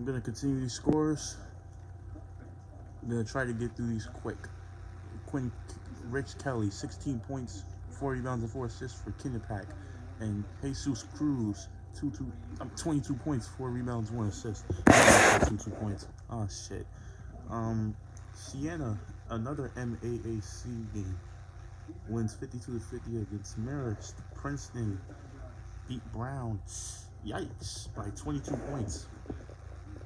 I'm gonna continue these scores. I'm gonna try to get through these quick. Rich Kelly, 16 points, 4 rebounds, and 4 assists for Kinnipack. And Jesus Cruz, 22 points, 4 rebounds, 1 assist. 22 points. Oh shit. Siena, another MAAC game, wins 52-50 against Marist. Princeton beat Brown, yikes, by 22 points.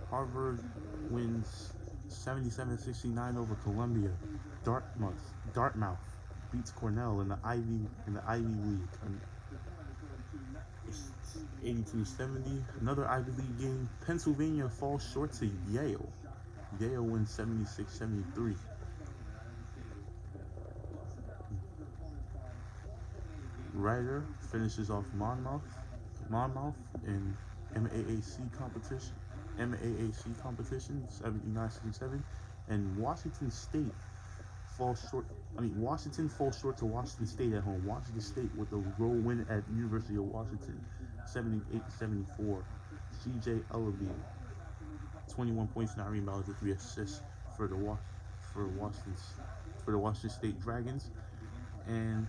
Harvard wins 77-69 over Columbia. Dartmouth beats Cornell in the Ivy League. 82-70. Another Ivy League game. Pennsylvania falls short to Yale. Yale wins 76-73. Ryder finishes off Monmouth in MAAC competition 79-67, and Washington falls short to Washington State at home. Washington State with a road win at University of Washington 78-74. CJ Ellaby, 21 points, 9 rebounds, and 3 assists for the Washington State Dragons. And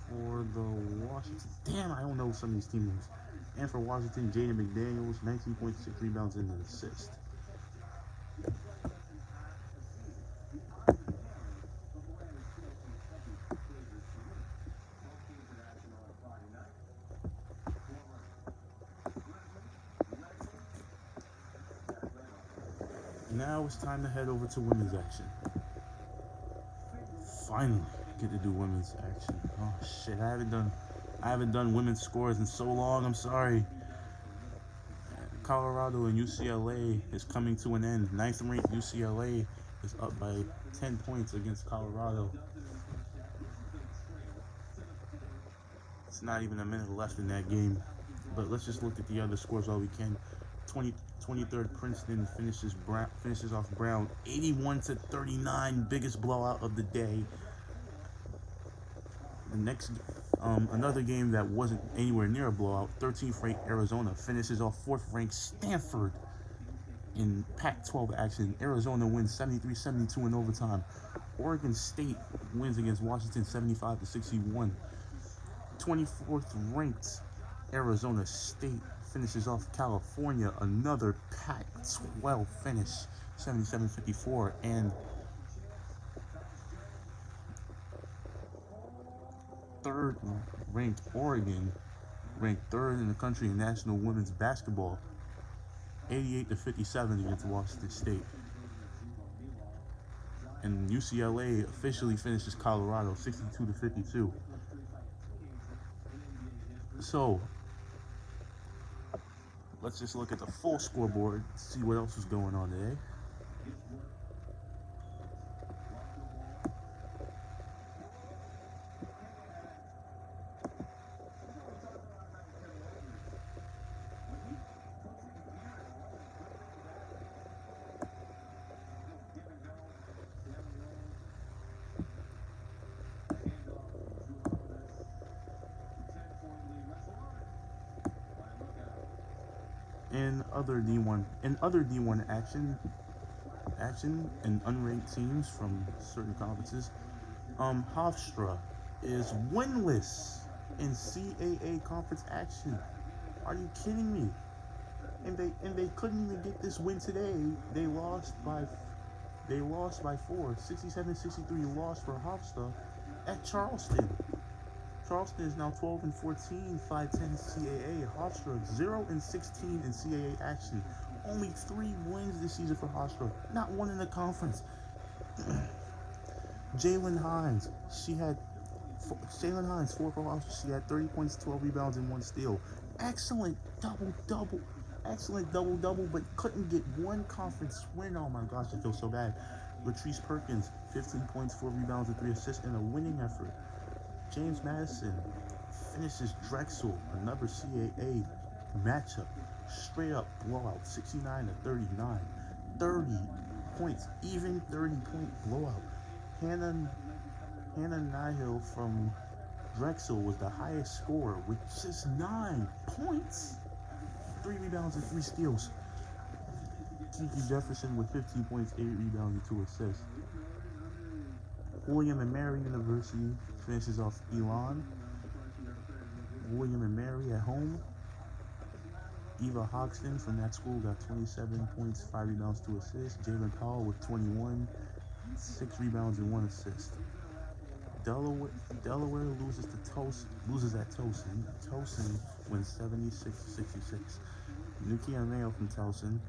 for the Washington, I don't know some of these team names. And for Washington, Jaden McDaniels, 19 points, 6 rebounds, and an assist. Now it's time to head over to women's action. Finally get to do women's action. Oh shit, I haven't done women's scores in so long. I'm sorry. Colorado and UCLA is coming to an end. 9th ranked UCLA is up by 10 points against Colorado. It's not even a minute left in that game. But let's just look at the other scores while we can. 23rd Princeton finishes off Brown 81-39, biggest blowout of the day. The next another game that wasn't anywhere near a blowout, 13th ranked Arizona finishes off 4th ranked Stanford in Pac-12 action. Arizona wins 73-72 in overtime. Oregon State wins against Washington 75-61. 24th ranked Arizona State finishes off California, another Pac-12 finish, 77-54, and third ranked Oregon, ranked 3rd in the country in national women's basketball, 88-57 against Washington State. And UCLA officially finishes Colorado 62-52. So let's just look at the full scoreboard, see what else is going on today. In other D1 action and unranked teams from certain conferences, Hofstra is winless in CAA conference action. Are you kidding me? And they couldn't even get this win today. They lost by 4, 67-63 loss for Hofstra at Charleston. Charleston is now 12-14, 5-10 CAA. Hofstra 0-16 in CAA action. Only 3 wins this season for Hofstra. Not one in the conference. Jalen Hines, 4 for Hofstra. She had 30 points, 12 rebounds, and 1 steal. Excellent double-double, but couldn't get one conference win. Oh my gosh, I feel so bad. Latrice Perkins, 15 points, 4 rebounds, and 3 assists in a winning effort. James Madison finishes Drexel, another CAA matchup. Straight up blowout, 69-39. 30 points, even 30-point blowout. Hannah Nihil from Drexel was the highest scorer with just 9 points, 3 rebounds, and 3 steals. Kiki Jefferson with 15 points, 8 rebounds, and 2 assists. William and Mary University finishes off Elon. William and Mary at home. Eva Hoxton from that school got 27 points, 5 rebounds, 2 assists. Jalen Powell with 21, 6 rebounds, and 1 assist. Delaware loses at Towson. Towson wins 76-66. Nukia Mayo from Towson,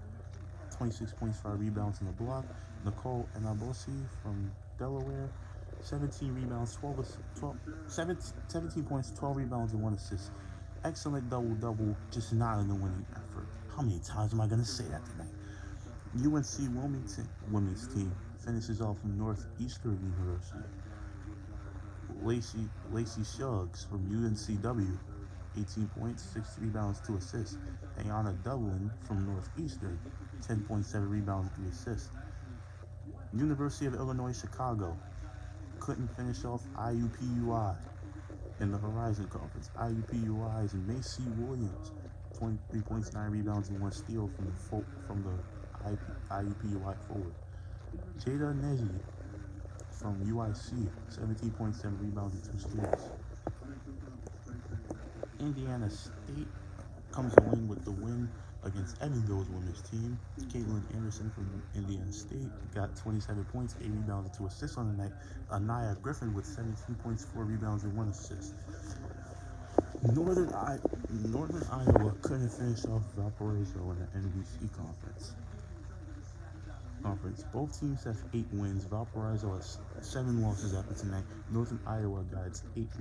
26 points, 5 rebounds, and a block. Nicole Enabosi from Delaware, 17 points, 12 rebounds, and 1 assist. Excellent double-double, just not in the winning effort. How many times am I going to say that tonight? UNC Wilmington women's team finishes off from Northeastern University. Lacey Shuggs from UNCW, 18 points, 6 rebounds, 2 assists. Ayana Dublin from Northeastern, 10.7 rebounds, 3 assists. University of Illinois Chicago couldn't finish off IUPUI in the Horizon Conference. IUPUI is Macy Williams, 23 points, 9 rebounds, and 1 steal from the IUPUI forward. Jada Neji from UIC, 17.7 rebounds and 2 steals. Indiana State comes away with the win against Evansville's women's team. Caitlin Anderson from Indiana State got 27 points, 8 rebounds, and 2 assists on the night. Anaya Griffin with 17 points, 4 rebounds, and 1 assist. Northern Iowa couldn't finish off Valparaiso in the NBC conference. Both teams have 8 wins. Valparaiso has 7 losses after tonight. Northern Iowa got its 8th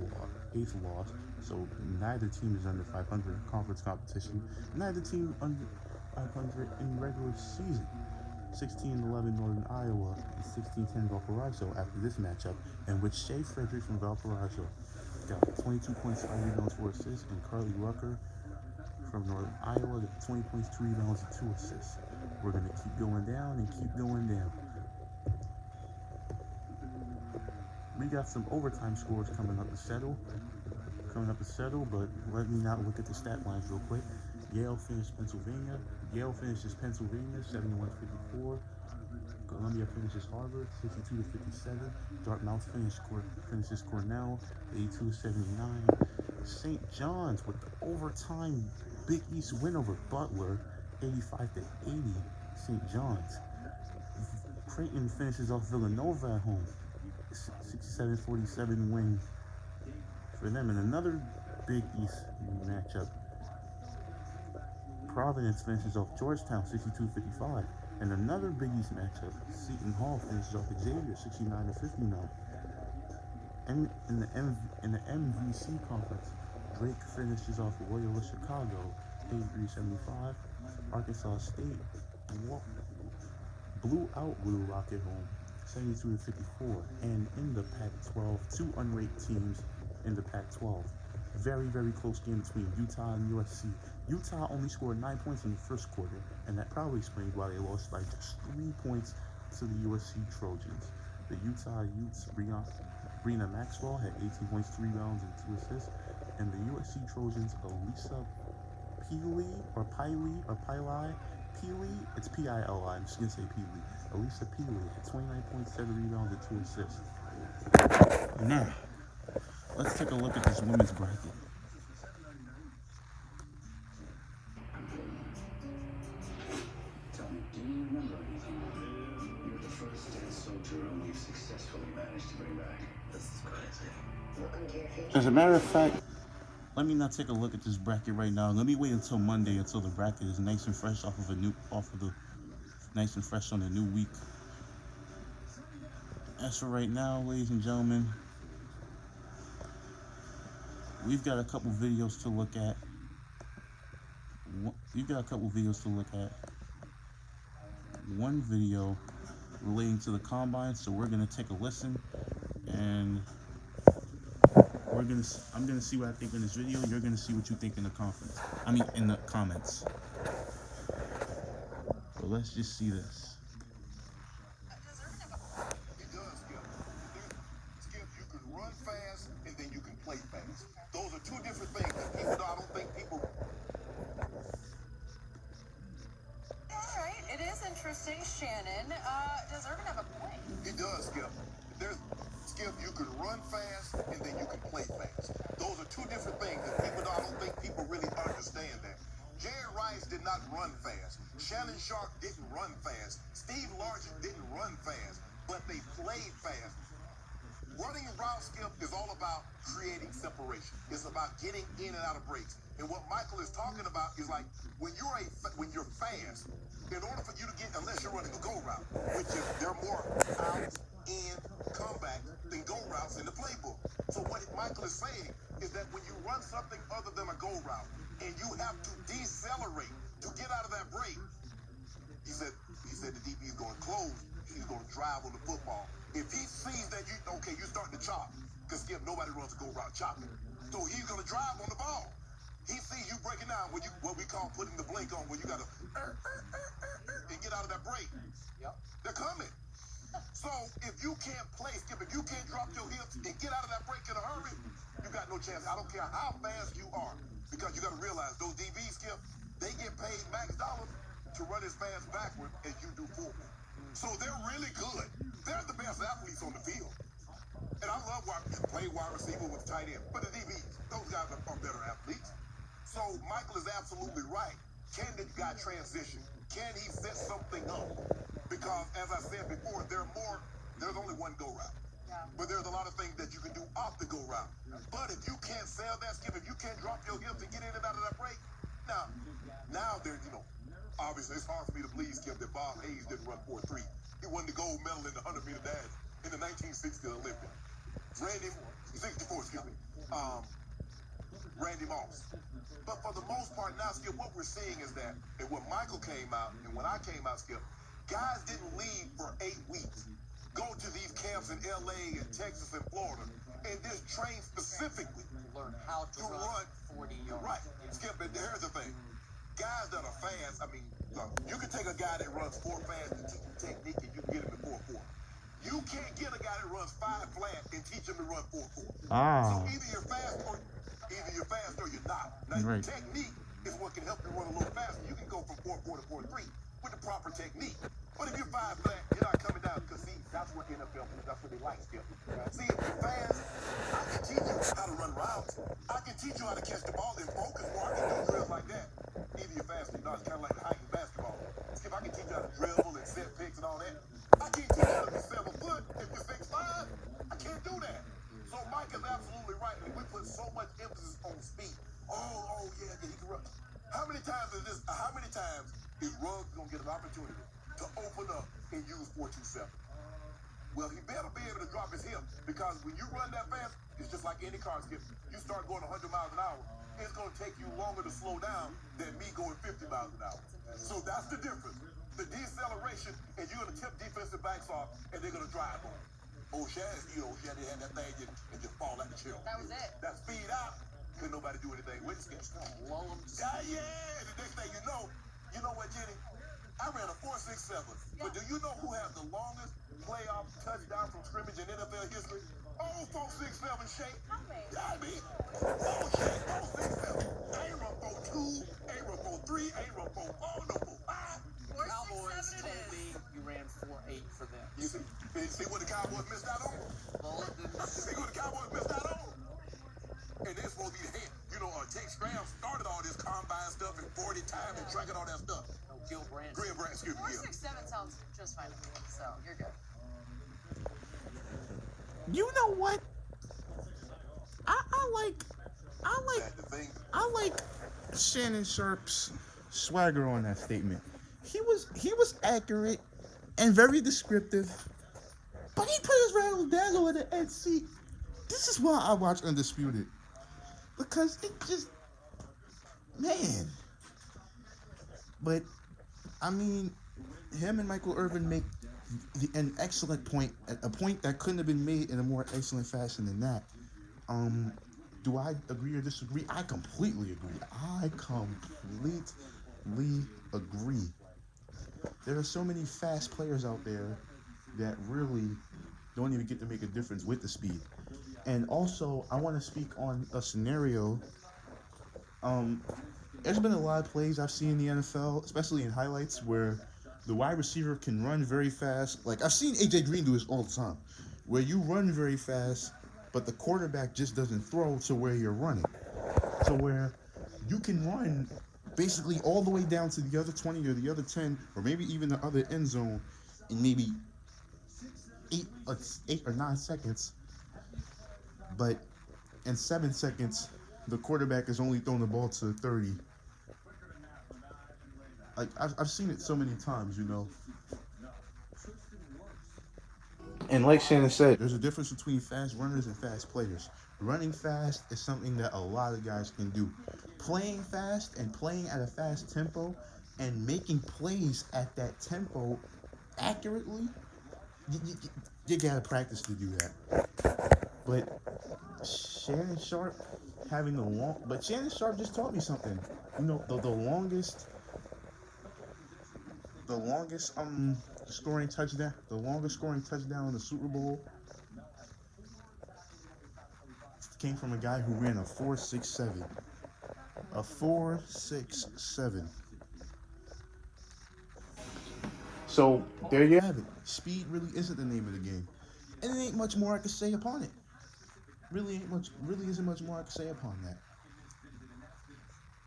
loss, so neither team is under 500 in conference competition. Neither team under 500 in regular season. 16-11 Northern Iowa and 16-10 Valparaiso after this matchup, in which Shea Frederick from Valparaiso got 22 points, 5 rebounds, 4 assists, and Carly Rucker from Northern Iowa got 20 points, 3 rebounds, and 2 assists. We're going to keep going down and keep going down. We got some overtime scores coming up to settle, but let me not look at the stat lines real quick. Yale finishes Pennsylvania 71-54. Columbia finishes Harvard 62-57. Dartmouth finishes Cornell 82-79. St. John's with the overtime Big East win over Butler 85-80. St. John's. Creighton finishes off Villanova at home 67-47 win for them. And another Big East matchup, Providence finishes off Georgetown 62-55. And another Big East matchup, Seton Hall finishes off Xavier 69-59. And in the MVC conference, Drake finishes off Loyola Chicago 83-75. Arkansas State blew out Blue Rock at home 72-54. And in the Pac-12, 2 unranked teams in the Pac-12. Very, very close game between Utah and USC. Utah only scored 9 points in the first quarter, and that probably explains why they lost by just 3 points to the USC Trojans. The Utah Utes, Brina Maxwell had 18 points, 3 rebounds, and 2 assists, and the USC Trojans, Elisa Pili, it's P-I-L-I, I'm just going to say Pili. Elisa Pili had 29 points, 7 rebounds, and 2 assists. Now, let's take a look at this women's bracket. Tell me, do you remember anything? You're the first dead soldier whom we've successfully managed to bring back. This is crazy. As a matter of fact, let me not take a look at this bracket right now. Let me wait until Monday until the bracket is nice and fresh nice and fresh on the new week. As for right now, ladies and gentlemen, we've got a couple videos to look at. One video relating to the combine, so we're gonna take a listen, and I'm gonna see what I think in this video, and you're gonna see what you think in the comments. But let's just see this. You can run fast and then you can play fast. Those are 2 different things that I don't think people. All right, it is interesting. run fast. Steve Largent didn't run fast, but they played fast. Running route skip is all about creating separation. It's about getting in and out of breaks. And what Michael is talking about is like when you're fast, in order for you to get, unless you're running a go route, which is there are more out, in, comeback than go routes in the playbook. So what Michael is saying is that when you run something other than a go route and you have to decelerate to get out of that break, he said the DB is going to close. He's going to drive on the football. If he sees that you're starting to chop, because Skip, nobody runs a go route chopping. So he's going to drive on the ball. He sees you breaking down what we call putting the blink on, where you got to and get out of that break. Yep. They're coming. So if you can't play, Skip, if you can't drop your hips and get out of that break in a hurry, you got no chance. I don't care how fast you are, because you got to realize those DBs, Skip, they get paid max dollars to run as fast backward as you do forward. So they're really good. They're the best athletes on the field. And I love playing wide receiver with tight end. But the DBs, those guys are better athletes. So Michael is absolutely right. Can the guy transition? Can he set something up? Because as I said before, there's only one go route. Yeah. But there's a lot of things that you can do off the go route. But if you can't sell that, Skip, if you can't drop your hips and get in and out of that break, now there's, obviously, it's hard for me to believe, Skip, that Bob Hayes didn't run 4.3. He won the gold medal in the 100-meter dash in the 1960 Olympics. Randy Moss. But for the most part now, Skip, what we're seeing is that, and when Michael came out, and when I came out, Skip, guys didn't leave for 8 weeks, go to these camps in LA and Texas and Florida, and just train specifically to learn how to run 40 yards. Right. Skip, and here's the thing. Guys that are fast, you can take a guy that runs 4 fast and teach him technique, and you can get him to 4.4. You can't get a guy that runs 5 flat and teach him to run 4.4. So either you're fast or you're not. Now, right. Technique is what can help you run a little faster. You can go from 4.4 to 4.3 with the proper technique. But if you're 5 flat, you're not coming down, because see, that's what NFL, that's what they like, Skip. See, if you're fast, I can teach you how to run routes. I can teach you how to catch the ball in focus, or I can do drills like that. Either you're fast or you're not. It's kind of like the height in basketball. Skip, I can teach you how to dribble and set picks and all that. I can't teach you how to be 7 foot if you're 6'5". I can't do that. So Mike is absolutely right. And we put so much emphasis on speed. Oh yeah, he can run. How many times is Ruggs gonna get an opportunity to open up and use 4.27? Well, he better be able to drop his hip, because when you run that fast, it's just like any car, Skip. You start going 100 miles an hour, it's going to take you longer to slow down than me going 50 miles an hour. So that's the difference. The deceleration, and you're going to tip defensive backs off, and they're going to drive on. Shad had that thing and just fall out the chair. That was it. That speed out, couldn't nobody do anything with it. Lull him. Yeah. The next thing you know what, Jenny? I ran a 4.67. Yeah. But do you know who has the longest playoff touchdown from scrimmage in NFL history? 4.67 Shake. Yeah, me. 4.67. Ain't run 4.2, ain't run 4.3, ain't run 4.4, no 4.5. Cowboys told me you ran 4.8 for them. You see what the Cowboys missed out on? See what the Cowboys missed out on? And they're supposed to be the head. Tate Stram started all this combine stuff in 40 time and tracking all that stuff. Gil Brandt, excuse me. 4.67 sounds just fine to me, so you're good. You know what? I like Shannon Sharp's swagger on that statement. He was accurate and very descriptive, but he put his rattle dazzle at the NC. This is why I watch Undisputed, because it just, man. But him and Michael Irvin make an excellent point, a point that couldn't have been made in a more excellent fashion than that. Do I agree or disagree? I completely agree. There are so many fast players out there that really don't even get to make a difference with the speed. And also, I want to speak on a scenario. There's been a lot of plays I've seen in the NFL, especially in highlights, where the wide receiver can run very fast. Like, I've seen A.J. Green do this all the time, where you run very fast, but the quarterback just doesn't throw to where you're running. So where you can run basically all the way down to the other 20 or the other 10, or maybe even the other end zone in maybe 8 or 9 seconds. But in 7 seconds, the quarterback has only thrown the ball to 30. Like, I've seen it so many times, you know. And like Shannon said, there's a difference between fast runners and fast players. Running fast is something that a lot of guys can do. Playing fast and playing at a fast tempo and making plays at that tempo accurately, you gotta practice to do that. But Shannon Sharp having but Shannon Sharp just taught me something. You know, the longest scoring touchdown, in the Super Bowl came from a guy who ran a 4.67. A 4.67. So there you have it. Speed really isn't the name of the game, and it ain't much more I can say upon it. Really isn't much more I can say upon that.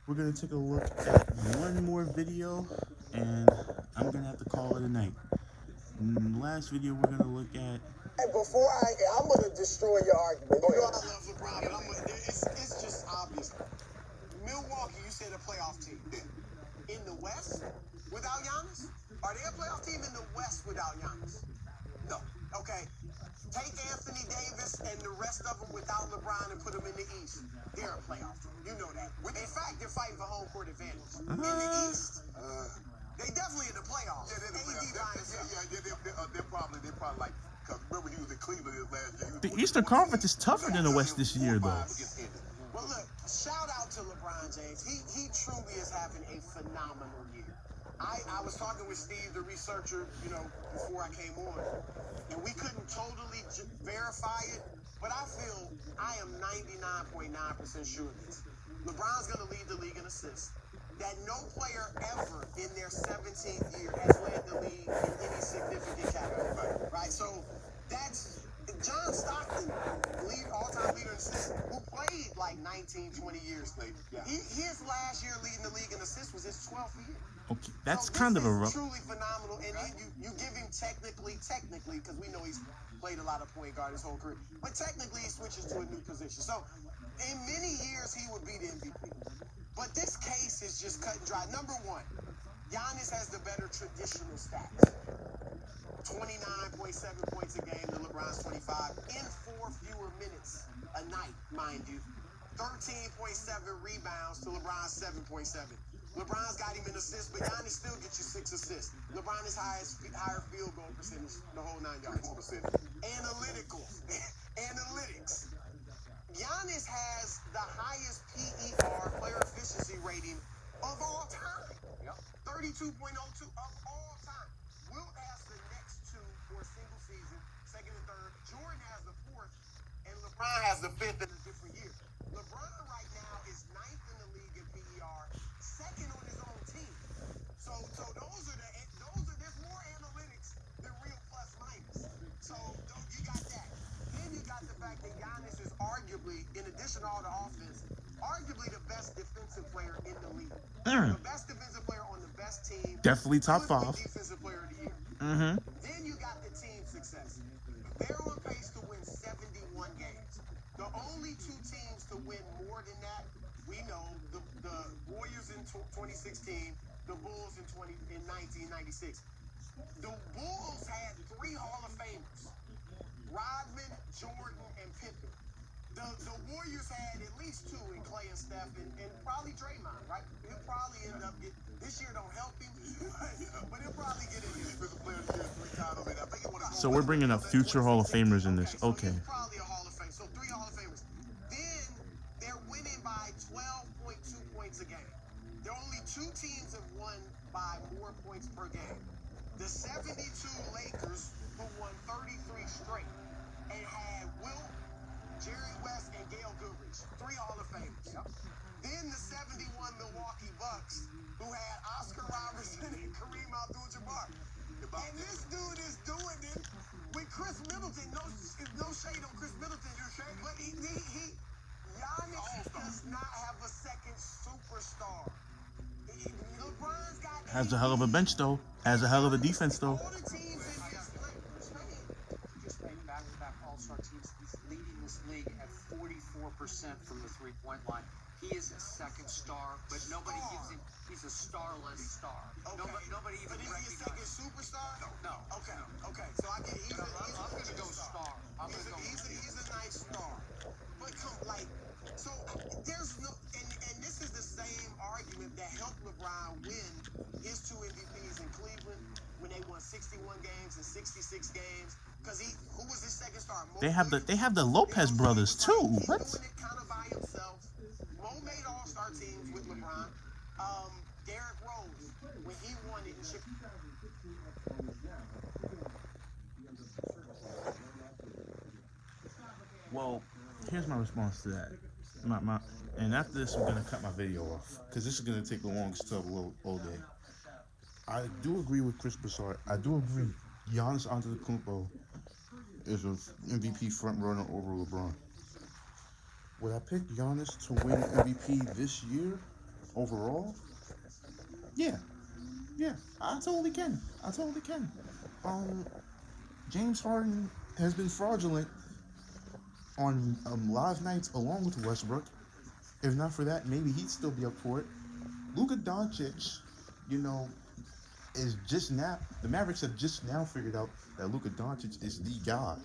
We're gonna take a look at one more video, and I'm gonna have to call it a night. Last video we're gonna look at. I'm gonna destroy your argument. You know I love LeBron, but it's just obvious. Milwaukee, you said a playoff team. In the West, without Giannis? Are they a playoff team in the West without Giannis? No. Okay. Take Anthony Davis and the rest of them without LeBron and put them in the East. They're a playoff team. You know that. In fact, they're fighting for home court advantage. In the East, they definitely in the playoffs. Yeah, they're in the playoffs. They're probably like, because remember he was in Cleveland last year. The Eastern Conference is tougher than the West this year, though. Well, look, shout out to LeBron James. He truly is having a phenomenal year. I was talking with Steve, the researcher, you know, before I came on, and we couldn't totally verify it, but I feel I am 99.9% sure of this. LeBron's going to lead the league in assists. That no player ever in their 17th year has led the league in any significant category, right? So that's John Stockton, all-time leader in assists, who played like 19, 20 years later. Yeah. His last year leading the league in assists was his 12th year. Okay, that's so kind of a rough. Truly phenomenal, and you give him technically, because we know he's played a lot of point guard his whole career, but technically he switches to a new position. So in many years he would be the MVP. But this case is just cut and dry. Number one, Giannis has the better traditional stats. 29.7 points a game to LeBron's 25 in 4 fewer minutes a night, mind you. 13.7 rebounds to LeBron's 7.7. LeBron's got him in assists, but Giannis still gets you 6 assists. LeBron is higher field goal percentage, the whole 9 yards. Analytics. Giannis has the highest PER, player efficiency rating, of all time. Yep. 32.02 of all time. Wilt has the next 2 for a single season, second and third. Jordan has the 4th, and LeBron has the 5th in a different year. LeBron right now is 9th in the league in PER, second on his own team. So there's more analytics than real plus minus. So you got that. Then you got the fact that Giannis is arguably, in addition to all the offense, arguably the best defensive player in the league. The best defensive player on the best team. Definitely top 5. Defensive player of the year. Then you got the team success. They're on pace to win 71 games. The only 2 teams to win more than that, we know, the Warriors in 2016, the Bulls in 1996. The Bulls had 3 Hall of Famers: Rodman, Jordan, and Pippen. The Warriors had at least 2 in Clay and Steph, and probably Draymond, right? He'll probably end up getting, this year don't help him, but he'll probably get in here. So we're bringing up future Hall of Famers in this. Okay. So probably a Hall of Fame. So 3 Hall of Famers. Then they're winning by 12.2 points a game. There are only 2 teams have won by more points per game. The 72 Lakers, who won 33 straight, and had Wilt, Jerry West, and Gail Goodrich, 3 Hall of Famers. Yep. Then the 71 Milwaukee Bucks, who had Oscar Robertson and Kareem Abdul-Jabbar. And this dude is doing it with Chris Middleton. No shade on Chris Middleton, but Giannis does not have a second superstar. Has a hell of a bench though. Has a hell of a defense though. Just made back-to-back All-Star teams. He's leading this league at 44% from the three-point line. He is a second star, but nobody gives him. He's a starless star. Okay. Nobody even But is he a recognizes. second superstar? No. Okay. Okay. So I get he's No, a, he's I'm gonna go star. I'm He's gonna go. he's a nice star. But so there's no, and this is the same argument that helped LeBron win his 2 MVPs in Cleveland when they won 61 games and 66 games. Because who was his second star? They have the Lopez brothers too. He's What? doing it kind of by himself. Mo made All-Star teams with LeBron. Derrick Rose, when he won it in Chicago. Well, here's my response to that. And after this, I'm gonna cut my video off because this is gonna take the longest of all day. I do agree with Chris Broussard. I do agree. Giannis Antetokounmpo is an MVP front runner over LeBron. Would I pick Giannis to win MVP this year overall? Yeah, I totally can. James Harden has been fraudulent on live nights along with Westbrook. If not for that, maybe he'd still be up for it. Luka Doncic, is just now. The Mavericks have just now figured out that Luka Doncic is the guy.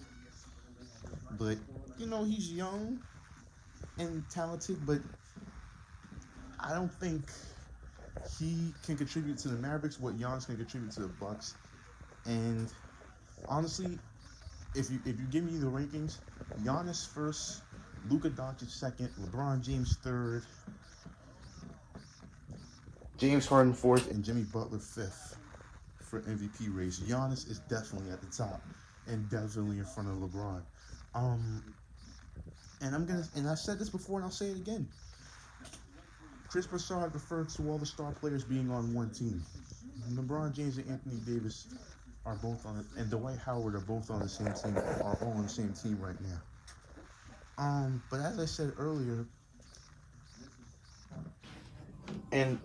But he's young and talented, but I don't think he can contribute to the Mavericks what Giannis can contribute to the Bucks. And honestly, if you give me the rankings, Giannis first, Luka Doncic second, LeBron James third, James Harden fourth, and Jimmy Butler fifth for MVP race. Giannis is definitely at the top and definitely in front of LeBron. And I said this before and I'll say it again. Chris Broussard referred to all the star players being on one team. LeBron James and Anthony Davis are both on it, and Dwight Howard are both on the same team, are all on the same team right now. But as I said earlier, and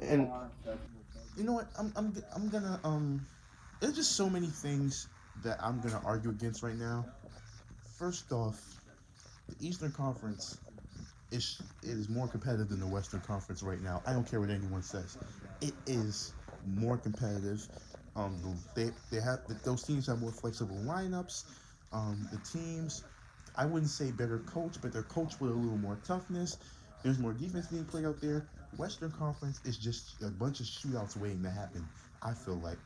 you know what, I'm gonna there's just so many things that I'm gonna argue against right now. First off, the Eastern Conference is more competitive than the Western Conference right now. I don't care what anyone says. It is more competitive. They have those teams have more flexible lineups. The teams, I wouldn't say better coach, but they're coached with a little more toughness. There's more defense being played out there. Western Conference is just a bunch of shootouts waiting to happen. I feel like,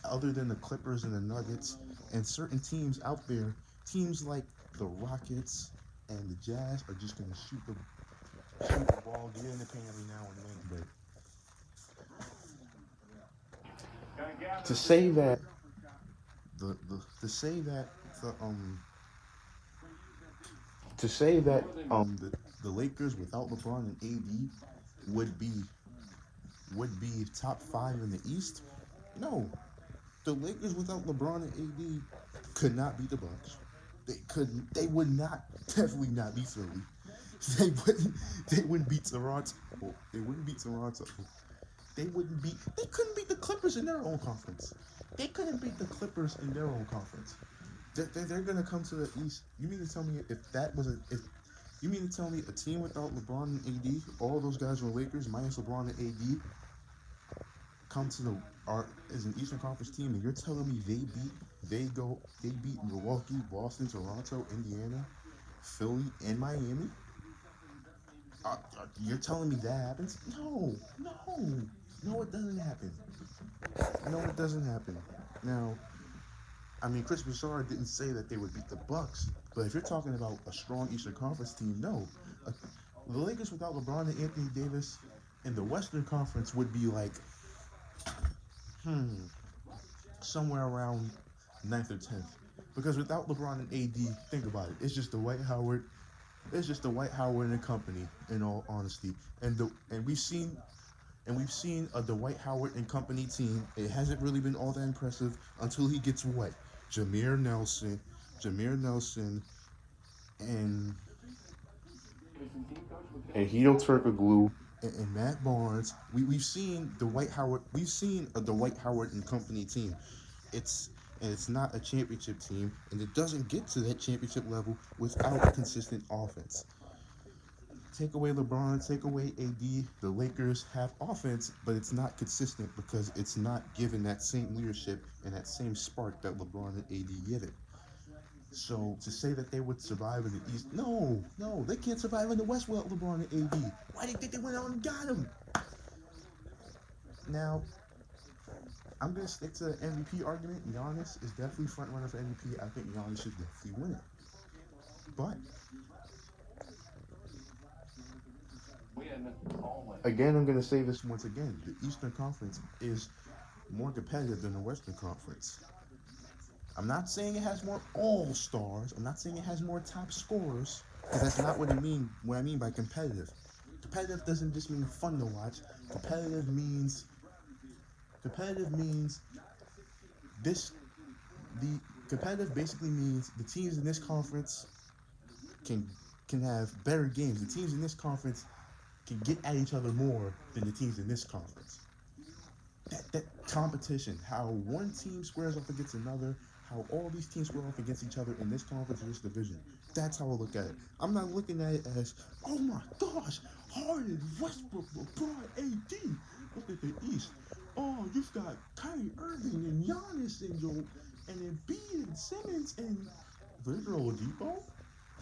other than the Clippers and the Nuggets and certain teams out there, teams like the Rockets and the Jazz are just gonna shoot the ball, get in the paint every now and then. But to say that the Lakers without LeBron and AD would be top 5 in the East. No, the Lakers without LeBron and AD could not beat the Bucks. They would not, definitely not beat Philly. They wouldn't beat Toronto. They couldn't beat the Clippers in their own conference. They're gonna come to the East. You mean to tell me you mean to tell me a team without LeBron and AD, all those guys were Lakers minus LeBron and AD, is an Eastern Conference team, and you're telling me they beat Milwaukee, Boston, Toronto, Indiana, Philly, and Miami? You're telling me that happens? No, it doesn't happen. Now, Chris Broussard didn't say that they would beat the Bucks, but if you're talking about a strong Eastern Conference team, no. The Lakers without LeBron and Anthony Davis in the Western Conference would be like, somewhere around 9th or 10th. Because without LeBron and AD, think about it, it's just Dwight Howard and company, in all honesty. And we've seen a Dwight Howard and company team. It hasn't really been all that impressive until he gets what? Jameer Nelson, and Hedo Turkoglu and Matt Barnes. We've seen a Dwight Howard and company team. It's and it's not a championship team, and it doesn't get to that championship level without consistent offense. Take away LeBron, take away AD, the Lakers have offense, but it's not consistent because it's not given that same leadership and that same spark that LeBron and AD give it. So to say that they would survive in the East, no, they can't survive in the West without LeBron and AD. Why do you think they went out and got him? Now, I'm gonna stick to the MVP argument. Giannis is definitely front runner for MVP. I think Giannis should definitely win it. But again, I'm gonna say this once again: the Eastern Conference is more competitive than the Western Conference. I'm not saying it has more all stars. I'm not saying it has more top scorers, because that's not what I mean. What I mean by competitive. Competitive doesn't just mean fun to watch. Competitive means this. The competitive basically means the teams in this conference can can have better games. The teams in this conference can get at each other more than the teams in this conference. That competition, how one team squares off against another, how all these teams square off against each other in this conference or this division. That's how I look at it. I'm not looking at it as, oh my gosh, Harden, Westbrook, LeBron, AD. Look at the East. Oh, you've got Kyrie Irving and Giannis and Embiid and Simmons and Victor Oladipo.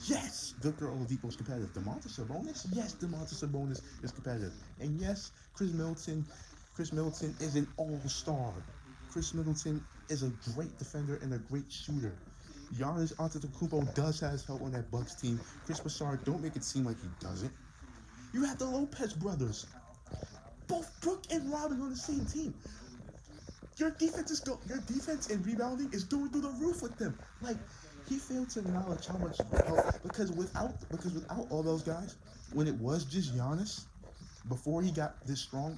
Yes, Victor Oladipo is competitive. DeMontis Sabonis, yes, DeMontis Sabonis is competitive. And yes, Chris Middleton is an all-star. Chris Middleton is a great defender and a great shooter. Giannis Antetokounmpo does have help on that Bucks team. Chris Broussard, don't make it seem like he doesn't. You have the Lopez brothers, both Brooke and Robin on the same team. Your defense and rebounding is going through the roof with them. Like, he failed to acknowledge how much help because without all those guys, when it was just Giannis, before he got this strong,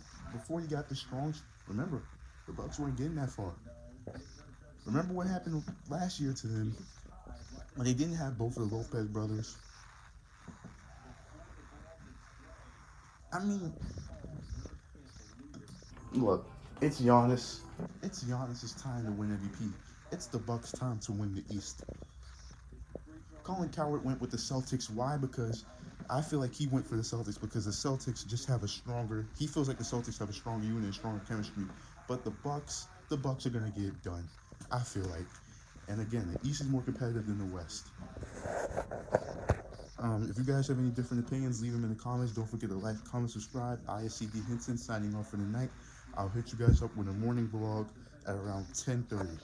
remember, the Bucks weren't getting that far. Remember what happened last year to them when they didn't have both of the Lopez brothers. I mean, look, it's Giannis. It's Giannis's time to win MVP. It's the Bucks' time to win the East. Colin Coward went with the Celtics. Why? Because I feel like he went for the Celtics because the Celtics just have a stronger. He feels like the Celtics have a stronger unit and stronger chemistry. But the Bucks are gonna get it done. I feel like. And again, the East is more competitive than the West. If you guys have any different opinions, leave them in the comments. Don't forget to like, comment, subscribe. ISC Dee Hinton signing off for the night. I'll hit you guys up with a morning vlog at around 10:30.